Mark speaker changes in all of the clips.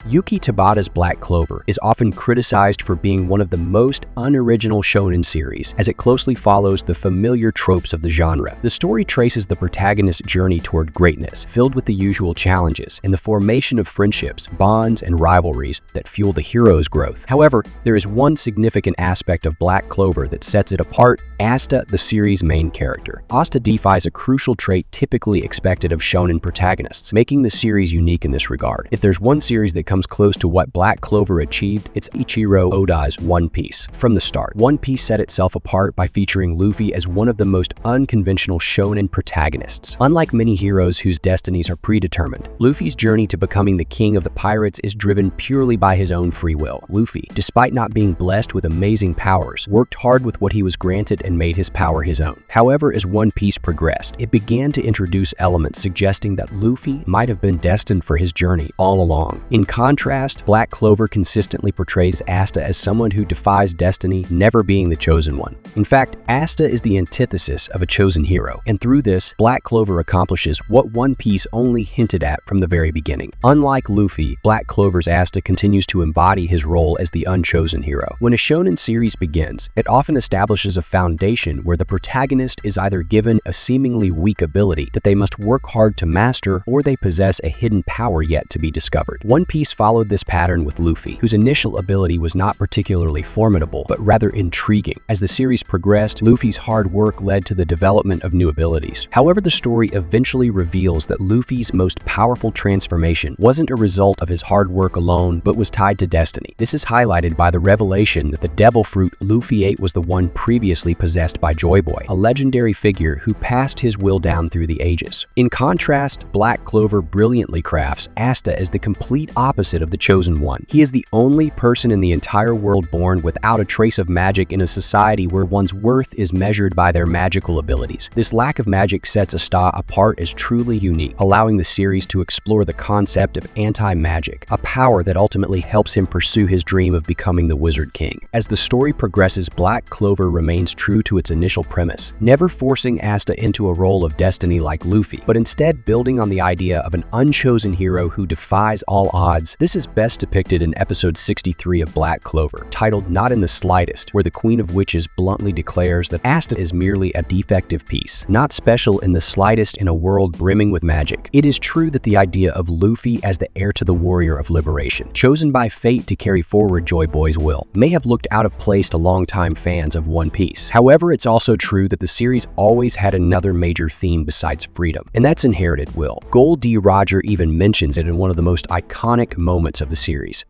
Speaker 1: Yuki Tabata's Black Clover is often criticized for being one of the most unoriginal shōnen series, as it closely follows the familiar tropes of the genre. The story traces the protagonist's journey toward greatness, filled with the usual challenges and the formation of friendships, bonds, and rivalries that fuel the hero's growth. However, there is one significant aspect of Black Clover that sets it apart: Asta, the series' main character. Asta defies a crucial trait typically expected of shōnen protagonists, making the series unique in this regard. If there's one series that comes close to what Black Clover achieved, it's Eiichiro Oda's One Piece. From the start, One Piece set itself apart by featuring Luffy as one of the most unconventional shōnen protagonists. Unlike many heroes whose destinies are predetermined, Luffy's journey to becoming the king of the pirates is driven purely by his own free will. Luffy, despite not being blessed with amazing powers, worked hard with what he was granted and made his power his own. However, as One Piece progressed, it began to introduce elements suggesting that Luffy might have been destined for his journey all along. In contrast, Black Clover consistently portrays Asta as someone who defies destiny, never being the chosen one. In fact, Asta is the antithesis of a chosen hero, and through this, Black Clover accomplishes what One Piece only hinted at from the very beginning. Unlike Luffy, Black Clover's Asta continues to embody his role as the unchosen hero. When a shōnen series begins, it often establishes a foundation where the protagonist is either given a seemingly weak ability that they must work hard to master, or they possess a hidden power yet to be discovered. One Piece followed this pattern with Luffy, whose initial ability was not particularly formidable, but rather intriguing. As the series progressed, Luffy's hard work led to the development of new abilities. However, the story eventually reveals that Luffy's most powerful transformation wasn't a result of his hard work alone, but was tied to destiny. This is highlighted by the revelation that the devil fruit Luffy ate was the one previously possessed by Joy Boy, a legendary figure who passed his will down through the ages. In contrast, Black Clover brilliantly crafts Asta as the complete opposite of the chosen one. He is the only person in the entire world born without a trace of magic in a society where one's worth is measured by their magical abilities. This lack of magic sets Asta apart as truly unique, allowing the series to explore the concept of anti-magic, a power that ultimately helps him pursue his dream of becoming the Wizard King. As the story progresses, Black Clover remains true to its initial premise, never forcing Asta into a role of destiny like Luffy, but instead building on the idea of an unchosen hero who defies all odds. This is best depicted in episode 63 of Black Clover, titled Not in the Slightest, where the Queen of Witches bluntly declares that Asta is merely a defective piece, not special in the slightest in a world brimming with magic. It is true that the idea of Luffy as the heir to the warrior of liberation, chosen by fate to carry forward Joy Boy's will, may have looked out of place to longtime fans of One Piece. However, it's also true that the series always had another major theme besides freedom, and that's inherited will. Gold D. Roger even mentions it in one of the most iconic moments of the series.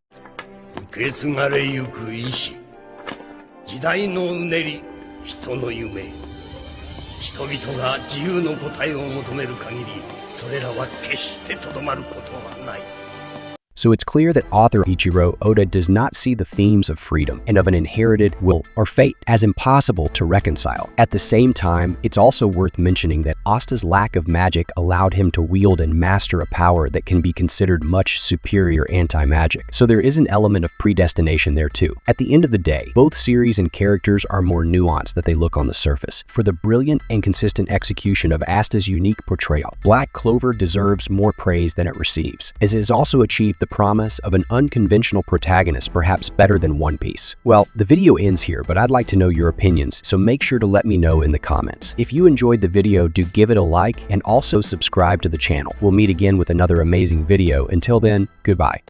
Speaker 2: 受け継がれゆく意志、時代のうねり、人の夢。人々が自由の答えを求める限り、それらは決してとどまることはない。
Speaker 1: So it's clear that author Eiichiro Oda does not see the themes of freedom and of an inherited will or fate as impossible to reconcile. At the same time, it's also worth mentioning that Asta's lack of magic allowed him to wield and master a power that can be considered much superior anti-magic. So there is an element of predestination there too. At the end of the day, both series and characters are more nuanced than they look on the surface. For the brilliant and consistent execution of Asta's unique portrayal, Black Clover deserves more praise than it receives, as it has also achieved the promise of an unconventional protagonist perhaps better than One Piece. Well, the video ends here, but I'd like to know your opinions, so make sure to let me know in the comments. If you enjoyed the video, do give it a like and also subscribe to the channel. We'll meet again with another amazing video. Until then, goodbye.